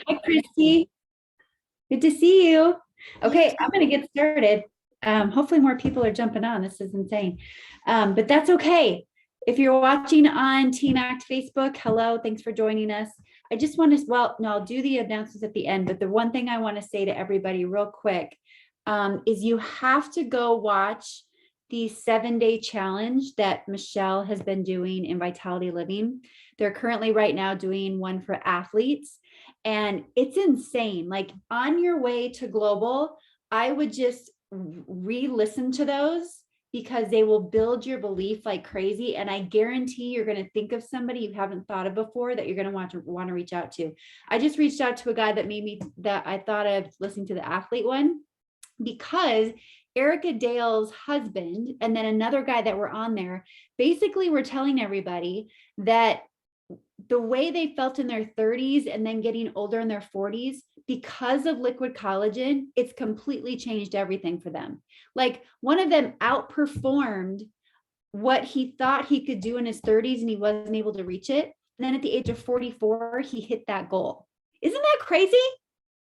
Hi, Christy. Good to see you. Okay, I'm going to get started. Hopefully, more people are jumping on. This is insane. But that's okay. If you're watching on Team Act Facebook, hello, thanks for joining us. I just want to, well, no, I'll do the announcements at the end. But the one thing I want to say to everybody, real quick, is you have to go watch the 7-day challenge that Michelle has been doing in Vitality Living. They're currently right now doing one for athletes. And it's insane. Like on your way to global, I would just re-listen to those because they will build your belief like crazy. And I guarantee you're going to think of somebody you haven't thought of before that you're going to want to reach out to. I just reached out to a guy that I thought of listening to the athlete one because Erica Dale's husband and then another guy that were on there basically were telling everybody that the way they felt in their 30s and then getting older in their 40s because of liquid collagen, it's completely changed everything for them. Like one of them outperformed what he thought he could do in his 30s and he wasn't able to reach it. And then at the age of 44, he hit that goal. Isn't that crazy?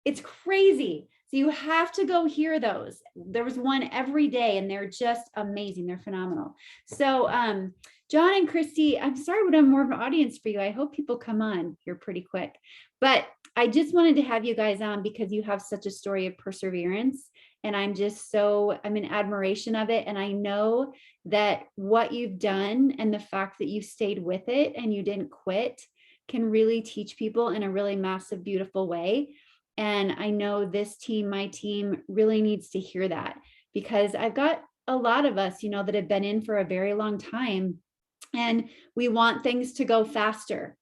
It's crazy. So you have to go hear those. There was one every day and they're just amazing. They're phenomenal. So Jon and Kristy, I'm sorry we don't have more of an audience for you. I hope people come on here pretty quick. But I just wanted to have you guys on because you have such a story of perseverance. And I'm in admiration of it. And I know that what you've done and the fact that you stayed with it and you didn't quit can really teach people in a really massive, beautiful way. And I know this team, my team, really needs to hear that because I've got a lot of us, that have been in for a very long time and we want things to go faster.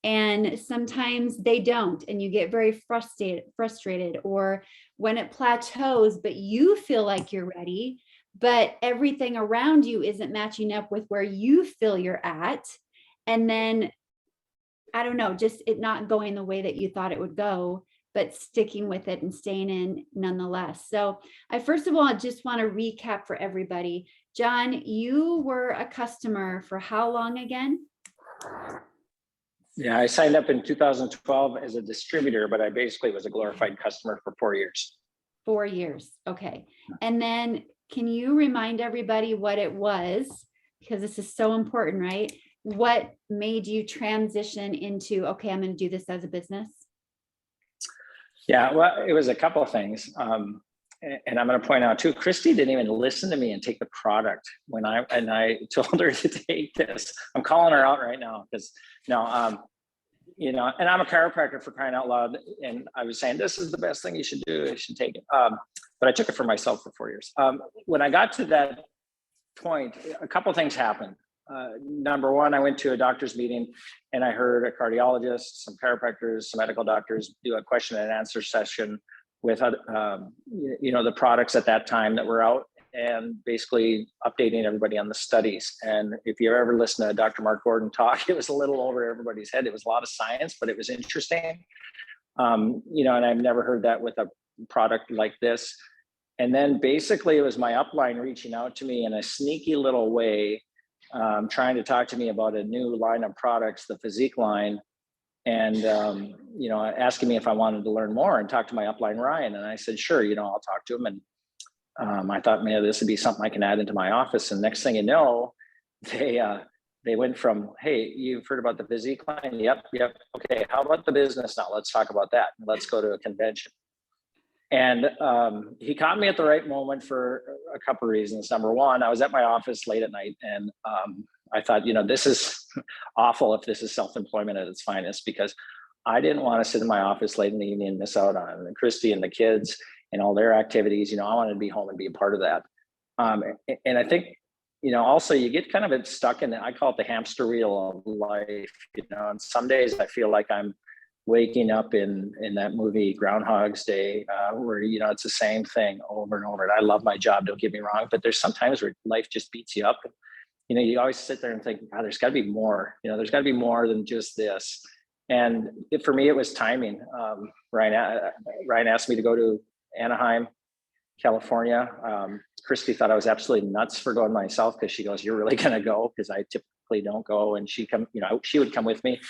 And sometimes they don't, and you get very frustrated, or when it plateaus, but you feel like you're ready, but everything around you isn't matching up with where you feel you're at. And then, I don't know, just it not going the way that you thought it would go, but sticking with it and staying in nonetheless. So I first of all just want to recap for everybody. Jon, you were a customer for how long again? Yeah, I signed up in 2012 as a distributor, but I basically was a glorified customer for 4 years. 4 years. Okay. And then can you remind everybody what it was? Because this is so important, right? What made you transition into, okay, I'm going to do this as a business? Yeah, well, it was a couple of things. And I'm going to point out too, Kristy didn't even listen to me and take the product when I told her to take this. I'm calling her out right now because and I'm a chiropractor for crying out loud. And I was saying, this is the best thing you should do. You should take it. But I took it for myself for 4 years. When I got to that point, a couple of things happened. Number one, I went to a doctor's meeting and I heard a cardiologist, some chiropractors, some medical doctors do a question and answer session with, the products at that time that were out and basically updating everybody on the studies. And if you ever listen to Dr. Mark Gordon talk, it was a little over everybody's head. It was a lot of science, but it was interesting. And I've never heard that with a product like this. And then basically it was my upline reaching out to me in a sneaky little way, trying to talk to me about a new line of products, the Physique line, and asking me if I wanted to learn more and talk to my upline Ryan. And I said, sure, I'll talk to him. And I thought, man, this would be something I can add into my office. And next thing you know, they went from, hey, you've heard about the Physique line? Yep. Okay, how about the business now? Let's talk about that. Let's go to a convention. And he caught me at the right moment for a couple of reasons. Number one, I was at my office late at night and I thought, this is awful if this is self-employment at its finest, because I didn't want to sit in my office late in the evening and miss out on Kristy and the kids and all their activities. I wanted to be home and be a part of that. And I think, also you get kind of stuck in, I call it the hamster wheel of life, and some days I feel like I'm waking up in that movie Groundhog's Day, where it's the same thing over and over. And I love my job, don't get me wrong, but there's sometimes where life just beats you up. You always sit there and think, God, there's got to be more. There's got to be more than just this. And for me, it was timing. Ryan asked me to go to Anaheim, California. Kristy thought I was absolutely nuts for going myself because she goes, "You're really going to go?" Because I typically don't go, and she would come with me.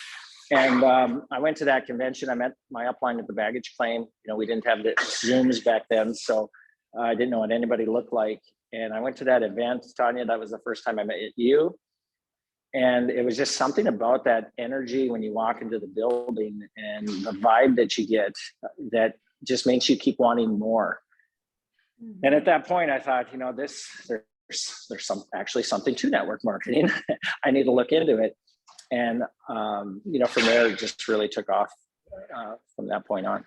And I went to that convention. I met my upline at the baggage claim. We didn't have the Zooms back then, so I didn't know what anybody looked like. And I went to that event, Tanya. That was the first time I met you. And it was just something about that energy when you walk into the building and the vibe that you get that just makes you keep wanting more. Mm-hmm. And at that point, I thought, there's actually something to network marketing. I need to look into it. And, from there, it just really took off from that point on.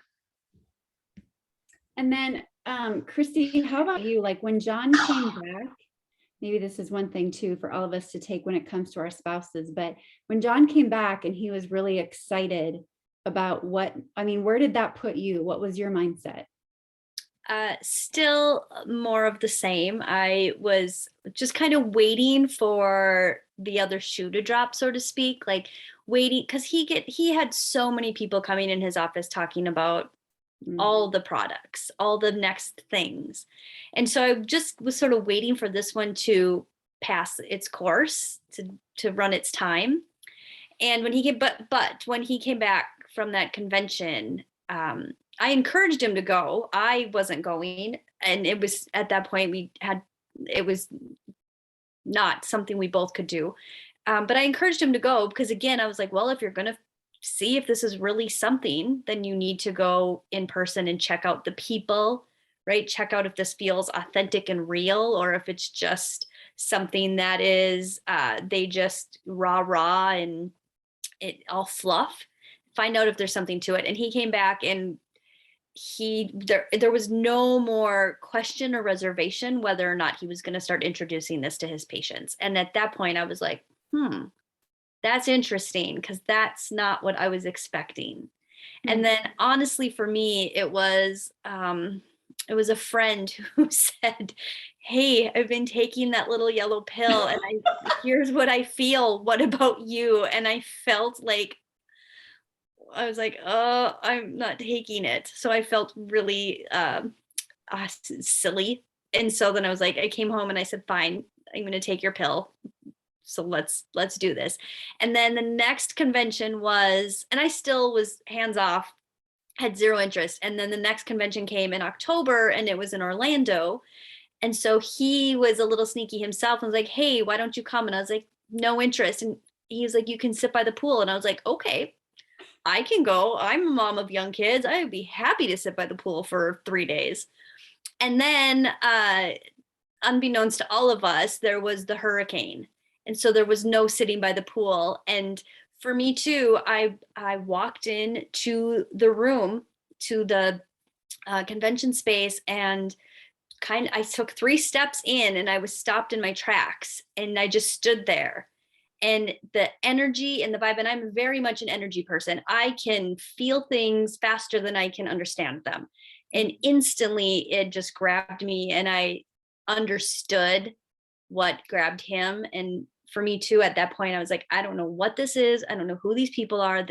And then, Kristy, how about you? Like when Jon came back, maybe this is one thing too for all of us to take when it comes to our spouses, but when Jon came back and he was really excited about where did that put you? What was your mindset? Still more of the same. I was just kind of waiting for the other shoe to drop, so to speak, like waiting, because he had so many people coming in his office talking about all the products, all the next things. And so I just was sort of waiting for this one to pass its course, to run its time. And when he came, but when he came back from that convention, I encouraged him to go. I wasn't going. And it was at that point it was not something we both could do. But I encouraged him to go because, again, I was like, well, if you're going to see if this is really something, then you need to go in person and check out the people, right? Check out if this feels authentic and real, or if it's just something that is, they just rah and it all fluff. Find out if there's something to it. And he came back and there was no more question or reservation whether or not he was going to start introducing this to his patients. And at that point I was like, that's interesting, because that's not what I was expecting. And then honestly, for me, it was a friend who said, hey, I've been taking that little yellow pill and here's what I feel. What about you? And I felt like, I was like, oh, I'm not taking it. So I felt really silly. And so then I was like, I came home and I said, fine, I'm going to take your pill. So let's do this. And then the next convention was, and I still was hands off, had zero interest. And then the next convention came in October and it was in Orlando. And so he was a little sneaky himself and was like, hey, why don't you come? And I was like, no interest. And he was like, you can sit by the pool. And I was like, okay, I can go. I'm a mom of young kids. I would be happy to sit by the pool for 3 days. And then unbeknownst to all of us, there was the hurricane. And so there was no sitting by the pool. And for me too, I walked in to the room, to the convention space, and I took 3 steps in and I was stopped in my tracks, and I just stood there. And the energy and the vibe, and I'm very much an energy person. I can feel things faster than I can understand them. And instantly it just grabbed me, and I understood what grabbed him. And for me too, at that point, I was like, I don't know what this is. I don't know who these people are,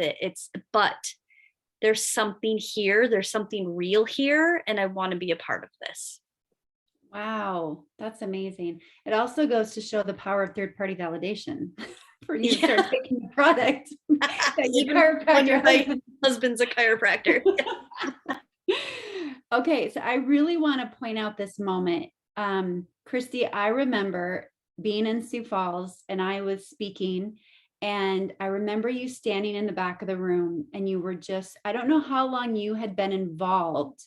but there's something here. There's something real here. And I want to be a part of this. Wow, that's amazing. It also goes to show the power of third-party validation for you to start taking the product. Even when your husband's a chiropractor. Okay, so I really want to point out this moment. Kristy, I remember being in Sioux Falls and I was speaking, and I remember you standing in the back of the room, and you were I don't know how long you had been involved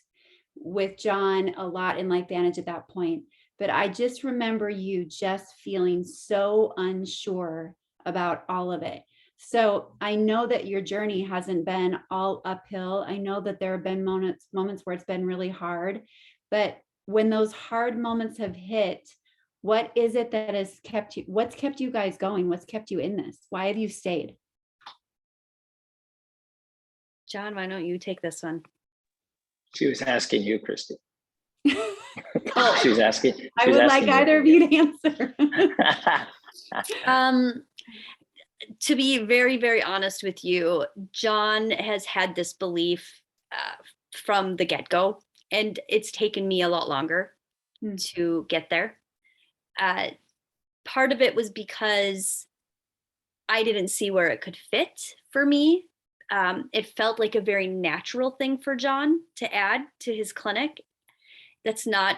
with Jon a lot in LifeVantage at that point, but I just remember you just feeling so unsure about all of it. So I know that your journey hasn't been all uphill. I know that there have been moments where it's been really hard, but when those hard moments have hit, what is it that has kept you, what's kept you guys going? What's kept you in this? Why have you stayed? Jon, why don't you take this one? She was asking you, Kristy. She was asking. I would like either of you to answer. To be very, very honest with you, Jon has had this belief from the get-go, and it's taken me a lot longer to get there. Part of it was because I didn't see where it could fit for me. It felt like a very natural thing for Jon to add to his clinic. That's not,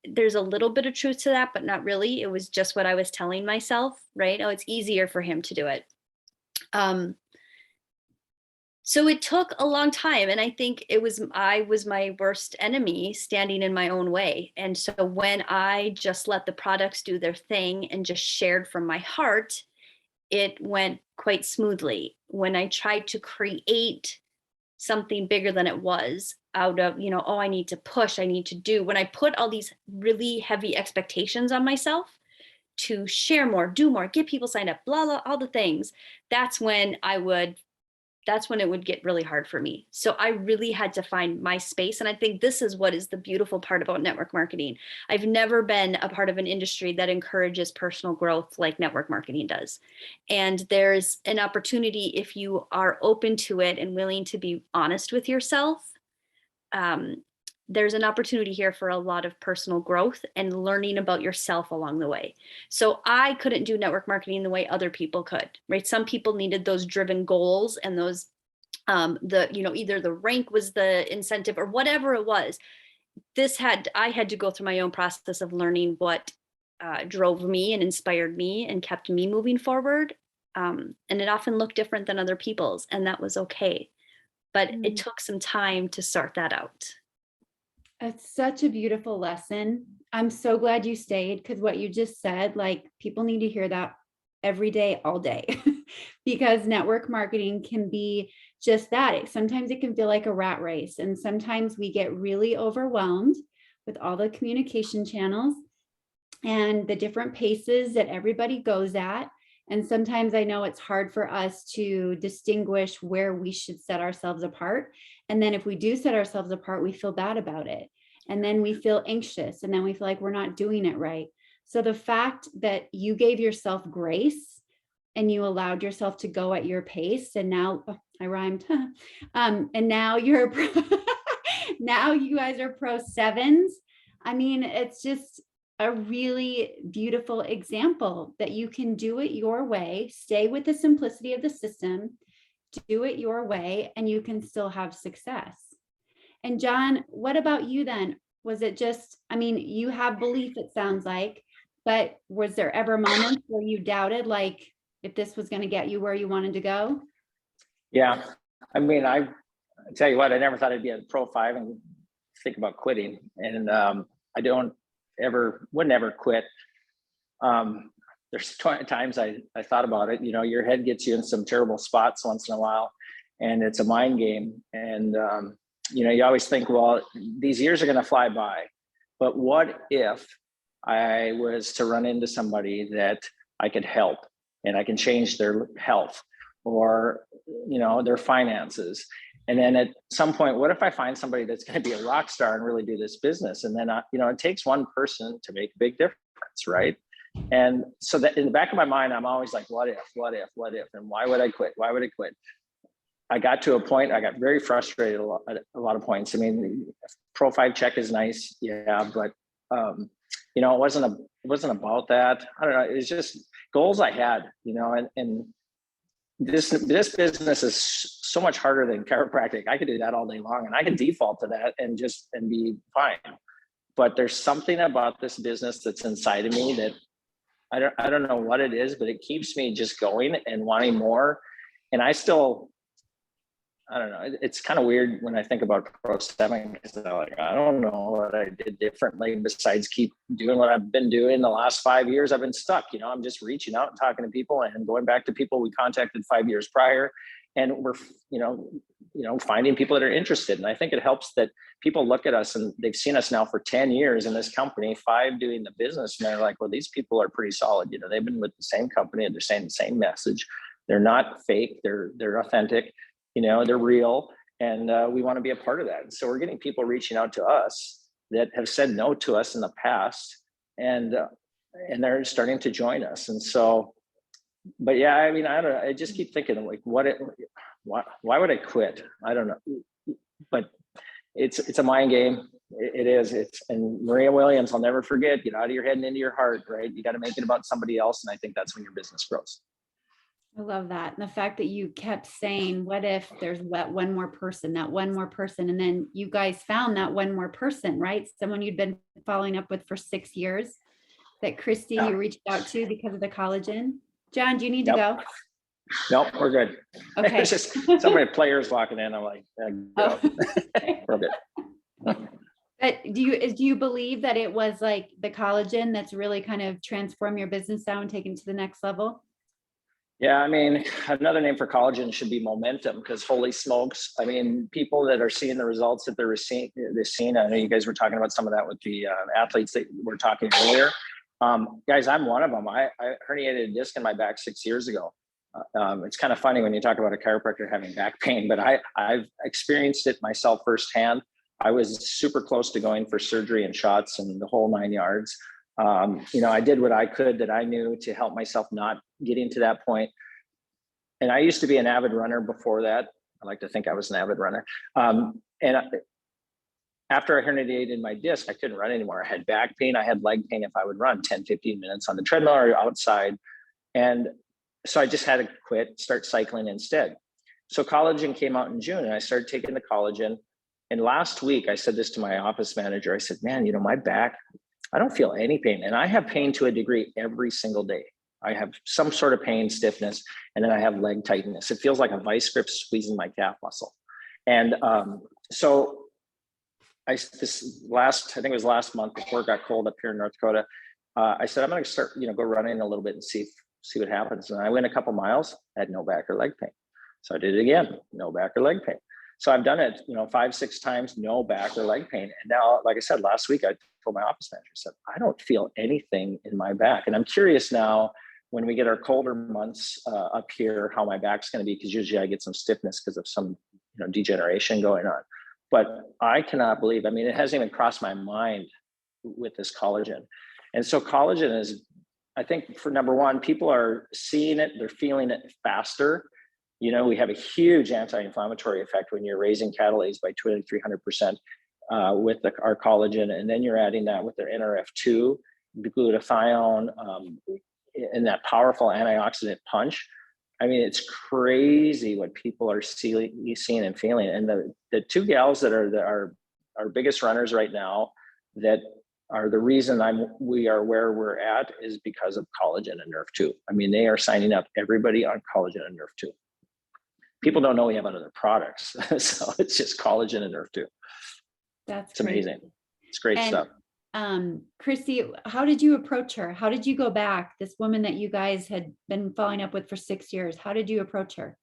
there's a little bit of truth to that, but not really. It was just what I was telling myself, right? Oh, it's easier for him to do it. So it took a long time. And I think I was my worst enemy standing in my own way. And so when I just let the products do their thing and just shared from my heart, it went quite smoothly. When I tried to create something bigger than it was out of, oh, I need to push, I need to do, when I put all these really heavy expectations on myself to share more, do more, get people signed up, blah, blah, all the things, that's when it would get really hard for me. So I really had to find my space. And I think this is what is the beautiful part about network marketing. I've never been a part of an industry that encourages personal growth like network marketing does. And there's an opportunity, if you are open to it and willing to be honest with yourself, there's an opportunity here for a lot of personal growth and learning about yourself along the way. So I couldn't do network marketing the way other people could, right? Some people needed those driven goals and those, either the rank was the incentive or whatever it was. I had to go through my own process of learning what drove me and inspired me and kept me moving forward. And it often looked different than other people's, and that was okay. But it took some time to sort that out. It's such a beautiful lesson. I'm so glad you stayed, because what you just said, like, people need to hear that every day, all day, because network marketing can be just that. Sometimes it can feel like a rat race. And sometimes we get really overwhelmed with all the communication channels and the different paces that everybody goes at. And sometimes I know it's hard for us to distinguish where we should set ourselves apart. And then if we do set ourselves apart, we feel bad about it. And then we feel anxious, and then we feel like we're not doing it right. So the fact that you gave yourself grace and you allowed yourself to go at your pace, and now I rhymed, and now now you guys are pro 7's. I mean, it's just a really beautiful example that you can do it your way, stay with the simplicity of the system, do it your way, and you can still have success. And Jon, what about you then? Was it just, I mean, you have belief, it sounds like, but was there ever moments where you doubted, like, if this was going to get you where you wanted to go? Yeah. I mean, I tell you what, I never thought I'd be a pro 5 and think about quitting. And I would never quit. There's times I thought about it, your head gets you in some terrible spots once in a while, and it's a mind game. And, you always think, well, these years are going to fly by, but what if I was to run into somebody that I could help and I can change their health or, their finances? And then at some point, what if I find somebody that's going to be a rock star and really do this business? And then, it takes one person to make a big difference, right? And so that in the back of my mind, I'm always like, what if, and why would I quit? Why would I quit? I got to a point, I got very frustrated at a lot of points. I mean, pro 5 check is nice. Yeah. But, it wasn't about that. I don't know. It was just goals I had, and this business is so much harder than chiropractic. I could do that all day long, and I can default to that and be fine. But there's something about this business that's inside of me that I don't know what it is, but it keeps me just going and wanting more. And I don't know. It's kind of weird when I think about Pro 7, because I don't know what I did differently besides keep doing what I've been doing the last 5 years. I've been stuck. I'm just reaching out and talking to people and going back to people we contacted 5 years prior, and we're finding people that are interested. And I think it helps that people look at us and they've seen us now for 10 years in this company, 5 doing the business, and they're like, well, these people are pretty solid. They've been with the same company and they're saying the same message. They're not fake. They're authentic. They're real, and we want to be a part of that. And so we're getting people reaching out to us that have said no to us in the past, and they're starting to join us. And so, but yeah, I mean, I don't know. I just keep thinking, like, why would I quit? I don't know, but it's a mind game. It is. And Maria Williams, I'll never forget, get out of your head and into your heart, right? You got to make it about somebody else. And I think that's when your business grows. I love that. And the fact that you kept saying, what if there's one more person, that one more person? And then you guys found that one more person, right? Someone you'd been following up with for 6 years that Kristy, Yeah. you reached out to because of the collagen. John, do you need to Yep. go? Nope, we're good. Okay. It's just so many players walking in. I'm like, Oh. we're good. But do you believe that it was like the collagen that's really kind of transformed your business now and taken it to the next level? Yeah, I mean, another name for collagen should be momentum, because holy smokes, I mean, people that are seeing the results that they're seeing, I know you guys were talking about some of that with the athletes that were talking earlier. Guys, I'm one of them. I herniated a disc in my back 6 years ago. It's kind of funny when you talk about a chiropractor having back pain, but I've experienced it myself firsthand. I was super close to going for surgery and shots and the whole 9 yards. I did what I could that I knew to help myself not getting to that point. And I used to be an avid runner before that. I like to think I was an avid runner. After I herniated my disc, I couldn't run anymore. I had back pain. I had leg pain if I would run 10, 15 minutes on the treadmill or outside. And so I just had to quit, start cycling instead. So collagen came out in June and I started taking the collagen. And last week I said this to my office manager. I said, man, my back, I don't feel any pain. And I have pain to a degree every single day. I have some sort of pain, stiffness, and then I have leg tightness. It feels like a vice grip squeezing my calf muscle. And so I think it was last month before it got cold up here in North Dakota, I said, I'm going to start, go running a little bit and see what happens. And I went a couple miles, had no back or leg pain. So I did it again, no back or leg pain. So I've done it, 5, 6 times, no back or leg pain. And now, like I said, last week, I told my office manager, I said, I don't feel anything in my back. And I'm curious now, when we get our colder months up here, how my back's going to be, because usually I get some stiffness because of some degeneration going on. But I cannot believe, it hasn't even crossed my mind with this collagen. And so collagen is, I think, for number one, people are seeing it, they're feeling it faster. We have a huge anti-inflammatory effect when you're raising catalase by 200-300% with our collagen. And then you're adding that with their NRF2, the glutathione, and that powerful antioxidant punch. It's crazy what people are seeing and feeling. And the two gals that are our biggest runners right now, that are the reason we are where we're at, is because of collagen and Nerf2. They are signing up everybody on collagen and Nerf2. People don't know we have other products. So it's just collagen and Nerf2. It's amazing. It's great stuff. Kristy, how did you approach her? How did you go back? This woman that you guys had been following up with for 6 years, how did you approach her?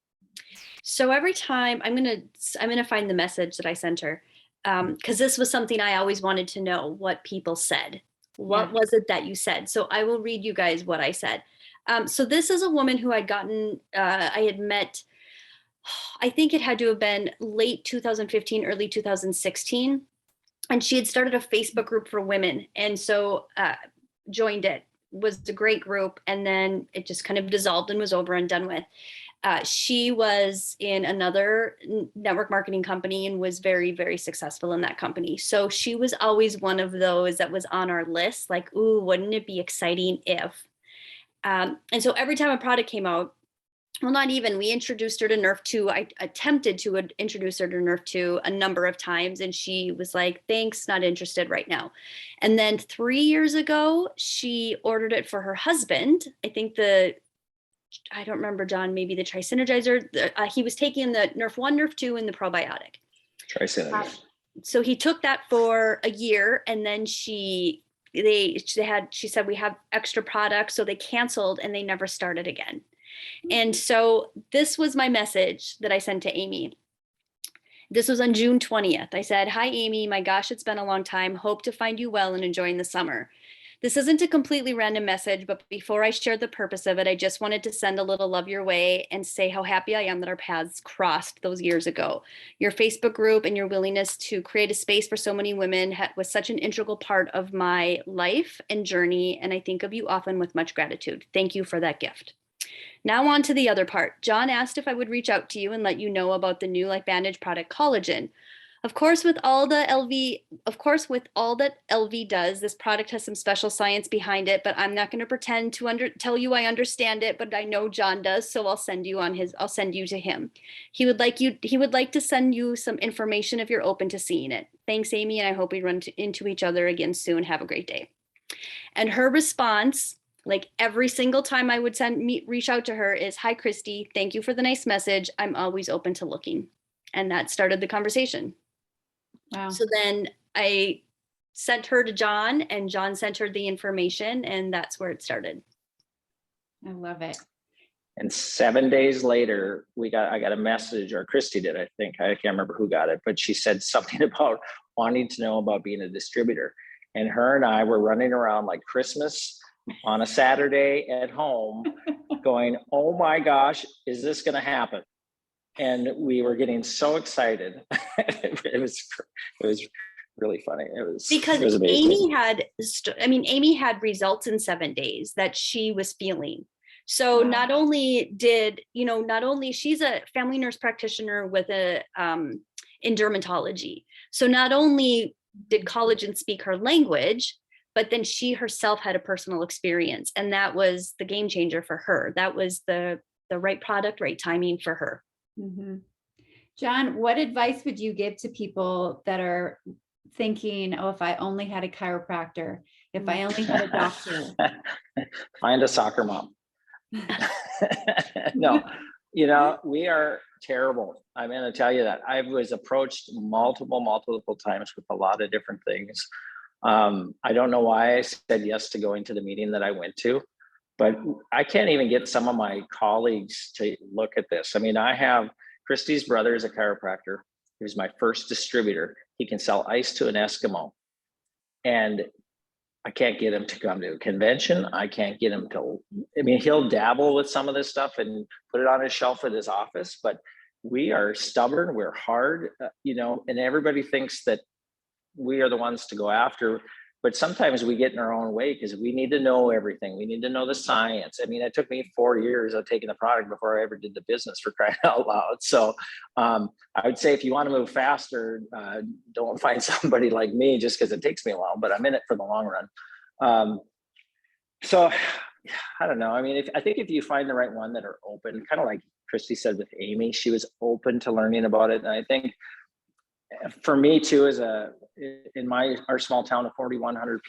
So every time I'm gonna find the message that I sent her, because this was something I always wanted to know, what people said. What was it that you said? So I will read you guys what I said. So this is a woman who I'd gotten, I had met, I think it had to have been late 2015, early 2016. And she had started a Facebook group for women. And so joined it. Was a great group. And then it just kind of dissolved and was over and done with. She was in another network marketing company and was very, very successful in that company. So she was always one of those that was on our list, like, ooh, wouldn't it be exciting if? And so every time a product came out, well, not even, we introduced her to Nerf2. I attempted to introduce her to Nerf2 a number of times, and she was like, thanks, not interested right now. And then 3 years ago, she ordered it for her husband. I think I don't remember, John, maybe the Tri-Synergizer. He was taking the Nerf 1, Nerf 2, and the probiotic. Tri-Synergizer. So he took that for a year, and then she said, we have extra products. So they canceled and they never started again. And so this was my message that I sent to Amy. This was on June 20th. I said, hi, Amy. My gosh, it's been a long time. Hope to find you well and enjoying the summer. This isn't a completely random message, but before I share the purpose of it, I just wanted to send a little love your way and say how happy I am that our paths crossed those years ago. Your Facebook group and your willingness to create a space for so many women was such an integral part of my life and journey, and I think of you often with much gratitude. Thank you for that gift. Now on to the other part. John asked if I would reach out to you and let you know about the new LifeVantage product, collagen. Of course, with all that LV does, this product has some special science behind it, but I'm not going to pretend to tell you I understand it, but I know Jon does, so I'll send you to him. He would like to send you some information if you're open to seeing it. Thanks, Amy, and I hope we run into each other again soon. Have a great day. And her response, like every single time I would reach out to her, is, "Hi, Kristy. Thank you for the nice message. I'm always open to looking." And that started the conversation. Wow. So then I sent her to Jon, and Jon sent her the information, and that's where it started. I love it. And 7 days later, I got a message, or Kristy did, I think. I can't remember who got it, but she said something about wanting to know about being a distributor. And her and I were running around like Christmas on a Saturday at home going, oh my gosh, is this going to happen? And we were getting so excited. It was really funny. It was amazing. Amy had results in 7 days that she was feeling. So Wow. not only she's a family nurse practitioner with in dermatology. So not only did collagen speak her language, but then she herself had a personal experience, and that was the game changer for her. That was the right product, right timing for her. Mm-hmm. Jon, what advice would you give to people that are thinking, oh, if I only had a chiropractor, if I only had a doctor? Find a soccer mom. No, we are terrible. I'm going to tell you that. I was approached multiple times with a lot of different things. I don't know why I said yes to going to the meeting that I went to, but I can't even get some of my colleagues to look at this. I mean, I have Kristy's brother is a chiropractor. He was my first distributor. He can sell ice to an Eskimo. And I can't get him to come to a convention. I can't get him to, he'll dabble with some of this stuff and put it on his shelf at his office, but we are stubborn, we're hard, and everybody thinks that we are the ones to go after. But sometimes we get in our own way because we need to know everything. We need to know the science. It took me 4 years of taking the product before I ever did the business, for crying out loud. So I would say if you want to move faster, don't find somebody like me just because it takes me a while, but I'm in it for the long run. So I don't know. I think if you find the right one that are open, kind of like Kristy said with Amy, she was open to learning about it. And I think for me too, in our small town of 4,100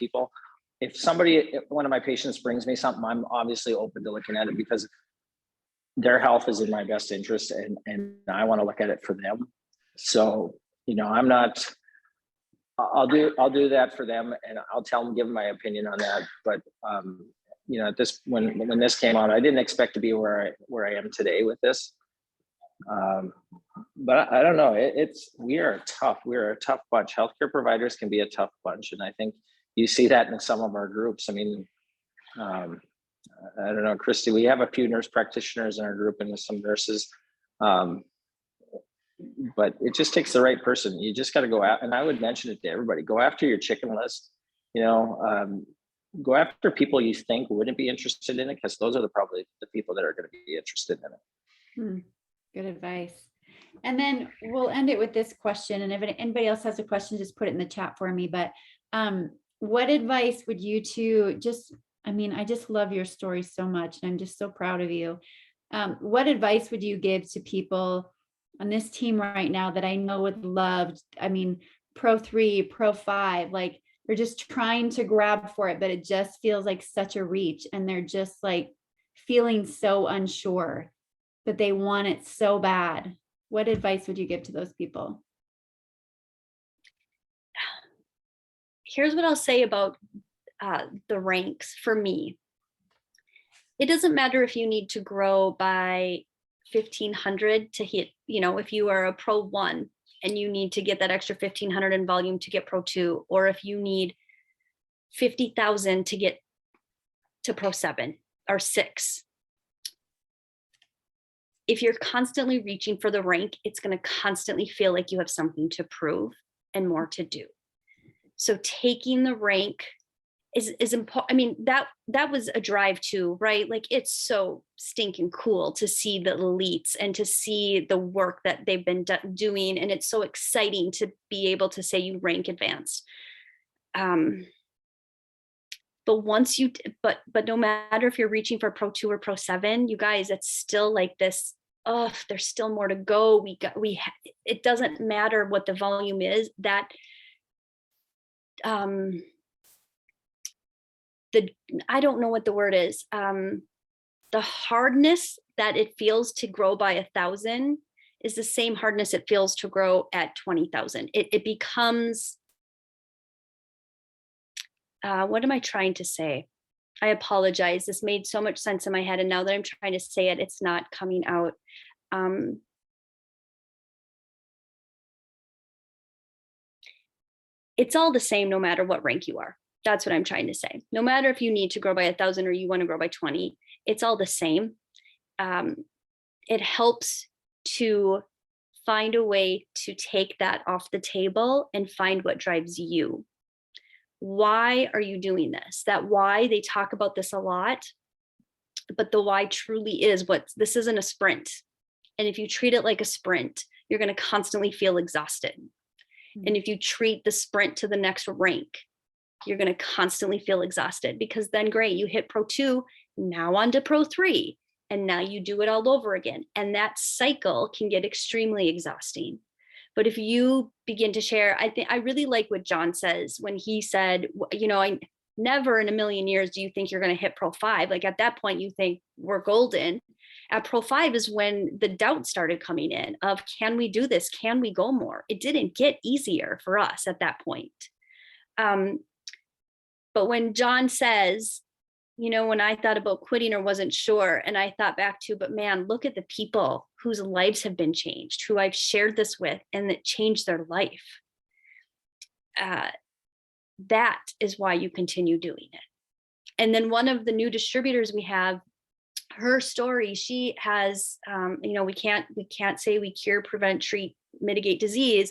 if one of my patients brings me something, I'm obviously open to looking at it because their health is in my best interest, and I want to look at it for them. So, I'll do that for them, and I'll tell them, give them my opinion on that. But when this came out, I didn't expect to be where I am today with this. But I don't know. We are a tough bunch. Healthcare providers can be a tough bunch, and I think you see that in some of our groups. I don't know, Kristy. We have a few nurse practitioners in our group and some nurses, but it just takes the right person. You just got to go out, and I would mention it to everybody. Go after your chicken list. Go after people you think wouldn't be interested in it, because those are probably the people that are going to be interested in it. Good advice. And then we'll end it with this question. And if anybody else has a question, just put it in the chat for me. But what advice would you two I just love your story so much, and I'm just so proud of you. What advice would you give to people on this team right now that I know would love, Pro 3, Pro 5, like they're just trying to grab for it, but it just feels like such a reach, and they're just like feeling so unsure, but they want it so bad. What advice would you give to those people? Here's what I'll say about the ranks for me. It doesn't matter if you need to grow by 1,500 to hit, if you are a Pro 1 and you need to get that extra 1,500 in volume to get Pro 2, or if you need 50,000 to get to Pro 7 or 6. If you're constantly reaching for the rank, it's going to constantly feel like you have something to prove and more to do. So taking the rank is important. I mean, that was a drive too, right? Like, it's so stinking cool to see the elites and to see the work that they've been doing. And it's so exciting to be able to say you rank advanced. But once you, but no matter if you're reaching for Pro 2 or Pro 7, you guys, it's still like this, oh, there's still more to go. It doesn't matter what the volume is, that, I don't know what the word is. The hardness that it feels to grow by 1,000 is the same hardness it feels to grow at 20,000. It becomes, what am I trying to say? I apologize. This made so much sense in my head, and now that I'm trying to say it, it's not coming out. It's all the same no matter what rank you are. That's what I'm trying to say. No matter if you need to grow by 1,000 or you want to grow by 20, it's all the same. It helps to find a way to take that off the table and find what drives you. Why are you doing this? That why, they talk about this a lot, but the why truly is this isn't a sprint. And if you treat it like a sprint, you're going to constantly feel exhausted. And if you treat the sprint to the next rank, you're going to constantly feel exhausted, because then great, you hit Pro 2, now on to Pro 3, and now you do it all over again. And that cycle can get extremely exhausting. But if you begin to share, I really like what Jon says when he said, I never in a million years do you think you're going to hit Pro 5. Like, at that point, you think we're golden. At Pro 5 is when the doubt started coming in of, can we do this? Can we go more? It didn't get easier for us at that point. But when Jon says, when I thought about quitting or wasn't sure, and I thought back to, but man, look at the people whose lives have been changed, who I've shared this with, and that changed their life. That is why you continue doing it. And then one of the new distributors we have, her story, she has, we can't say we cure, prevent, treat, mitigate disease.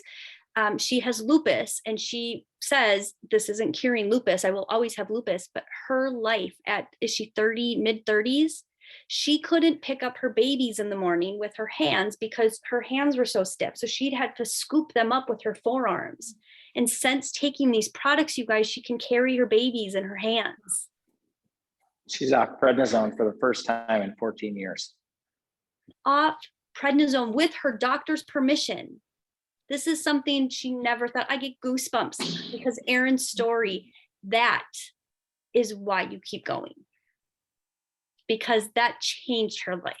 She has lupus, and she says, this isn't curing lupus, I will always have lupus. But her life is she 30, mid 30s? She couldn't pick up her babies in the morning with her hands because her hands were so stiff. So she'd had to scoop them up with her forearms. And since taking these products, you guys, she can carry her babies in her hands. She's off prednisone for the first time in 14 years. Off prednisone with her doctor's permission. This is something she never thought. I get goosebumps because Erin's story, that is why you keep going. Because that changed her life.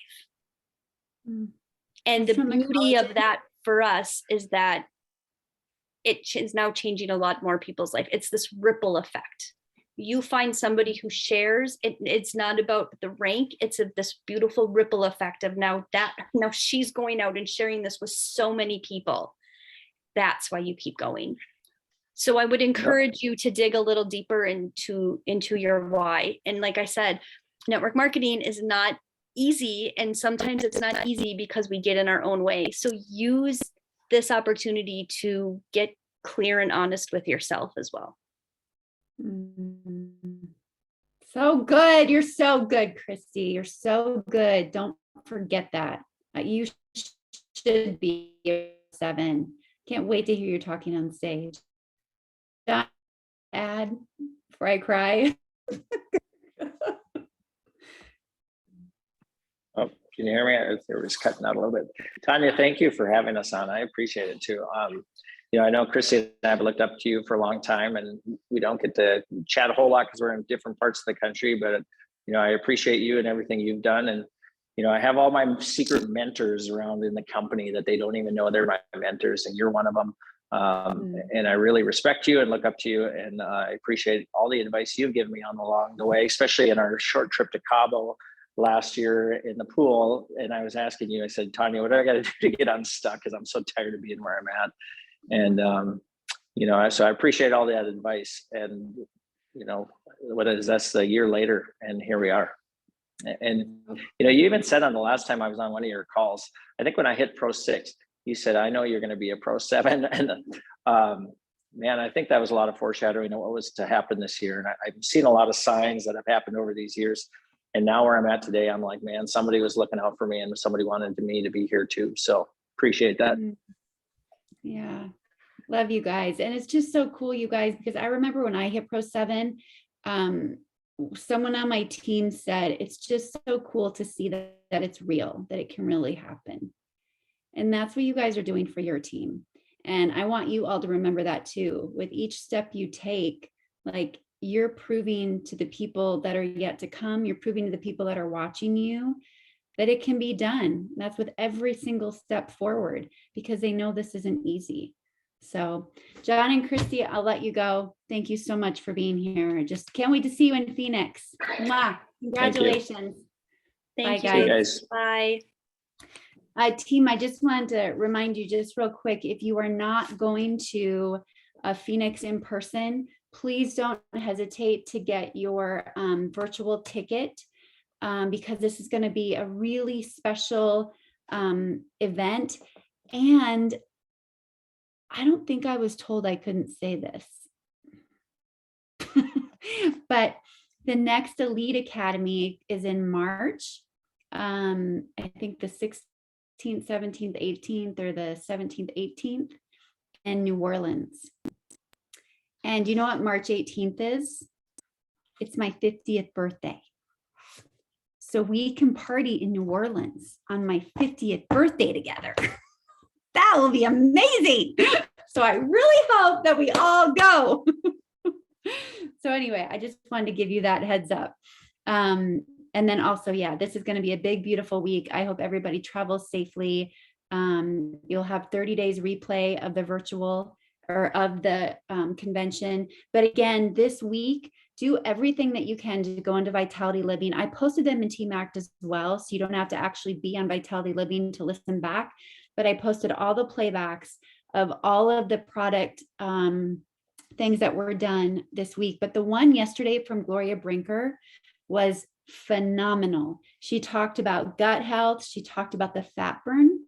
And the beauty of that for us is that it is now changing a lot more people's life. It's this ripple effect. You find somebody who shares, it's not about the rank, it's this beautiful ripple effect of now she's going out and sharing this with so many people. That's why you keep going. So I would encourage you to dig a little deeper into your why. And like I said, network marketing is not easy. And sometimes it's not easy because we get in our own way. So use this opportunity to get clear and honest with yourself as well. So good. You're so good, Kristy. You're so good. Don't forget that. You should be 7. Can't wait to hear you talking on stage. Jon, add before I cry. Oh, can you hear me? It was cutting out a little bit. Tanya, thank you for having us on. I appreciate it too. I know Kristy and I have looked up to you for a long time, and we don't get to chat a whole lot because we're in different parts of the country, but I appreciate you and everything you've done. And I have all my secret mentors around in the company that they don't even know they're my mentors, and you're one of them. And I really respect you and look up to you, and I appreciate all the advice you've given me along the way, especially in our short trip to Cabo last year in the pool. And I was asking you, I said, Tanya, what do I got to do to get unstuck? Because I'm so tired of being where I'm at. And, so I appreciate all that advice. And, that's a year later, and here we are. And, you even said on the last time I was on one of your calls, I think when I hit Pro 6, you said, I know you're going to be a Pro 7. And man, I think that was a lot of foreshadowing of what was to happen this year. And I've seen a lot of signs that have happened over these years. And now where I'm at today, I'm like, man, somebody was looking out for me and somebody wanted me to be here too. So appreciate that. Yeah. Love you guys. And it's just so cool, you guys, because I remember when I hit Pro 7, someone on my team said, it's just so cool to see that it's real, that it can really happen. And that's what you guys are doing for your team. And I want you all to remember that too. With each step you take, like you're proving to the people that are yet to come, you're proving to the people that are watching you that it can be done. That's with every single step forward, because they know this isn't easy. So Jon and Kristy, I'll let you go. Thank you so much for being here. Just can't wait to see you in Phoenix. Mwah. Congratulations. Thank Bye, you. guys. Bye. Team, I just wanted to remind you just real quick, if you are not going to Phoenix in person, please don't hesitate to get your virtual ticket, because this is going to be a really special event. And I don't think I was told I couldn't say this, but the next Elite Academy is in March. I think the 16th, 17th, 18th, or the 17th, 18th in New Orleans. And you know what March 18th is? It's my 50th birthday. So we can party in New Orleans on my 50th birthday together. That will be amazing. So I really hope that we all go. So anyway, I just wanted to give you that heads up. And then also, yeah, this is going to be a big, beautiful week. I hope everybody travels safely. You'll have 30 days replay of the virtual or of the convention. But again, this week, do everything that you can to go into Vitality Living. I posted them in Team Act as well, so you don't have to actually be on Vitality Living to listen back. But I posted all the playbacks of all of the product things that were done this week. But the one yesterday from Gloria Brinker was phenomenal. She talked about gut health. She talked about the fat burn.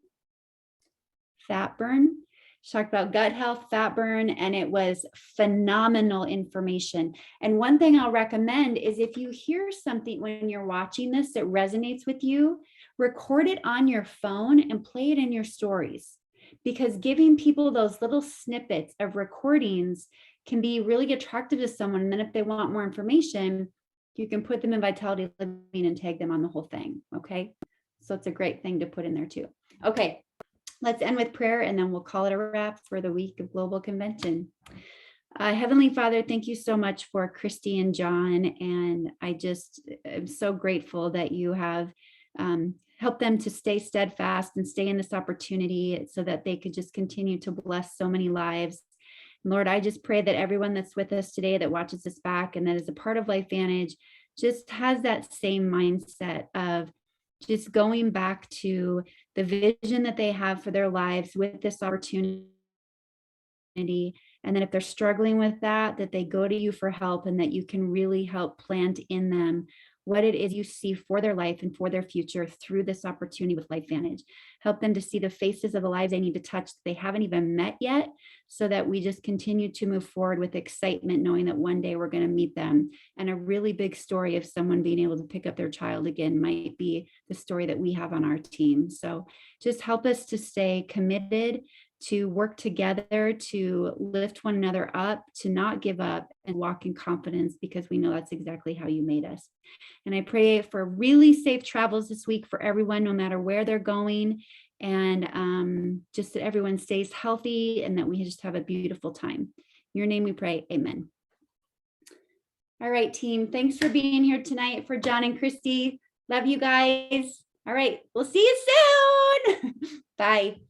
She talked about gut health, fat burn, and it was phenomenal information. And one thing I'll recommend is if you hear something when you're watching this that resonates with you, record it on your phone and play it in your stories, because giving people those little snippets of recordings can be really attractive to someone. And then if they want more information, you can put them in Vitality Living and tag them on the whole thing. Okay. So it's a great thing to put in there too. Okay. Let's end with prayer and then we'll call it a wrap for the week of Global Convention. Heavenly Father, thank you so much for Kristy and Jon. And I just am so grateful that you have helped them to stay steadfast and stay in this opportunity so that they could just continue to bless so many lives. Lord, I just pray that everyone that's with us today that watches this back and that is a part of LifeVantage just has that same mindset of just going back to the vision that they have for their lives with this opportunity. And then if they're struggling with that, that they go to you for help and that you can really help plant in them what it is you see for their life and for their future through this opportunity with LifeVantage. Help them to see the faces of the lives they need to touch that they haven't even met yet, so that we just continue to move forward with excitement, knowing that one day we're going to meet them. And a really big story of someone being able to pick up their child again might be the story that we have on our team. So just help us to stay committed, to work together, to lift one another up, to not give up and walk in confidence, because we know that's exactly how you made us. And I pray for really safe travels this week for everyone, no matter where they're going, and just that everyone stays healthy and that we just have a beautiful time. In your name we pray, amen. All right, team, thanks for being here tonight for Jon and Kristy. Love you guys. All right, we'll see you soon. Bye.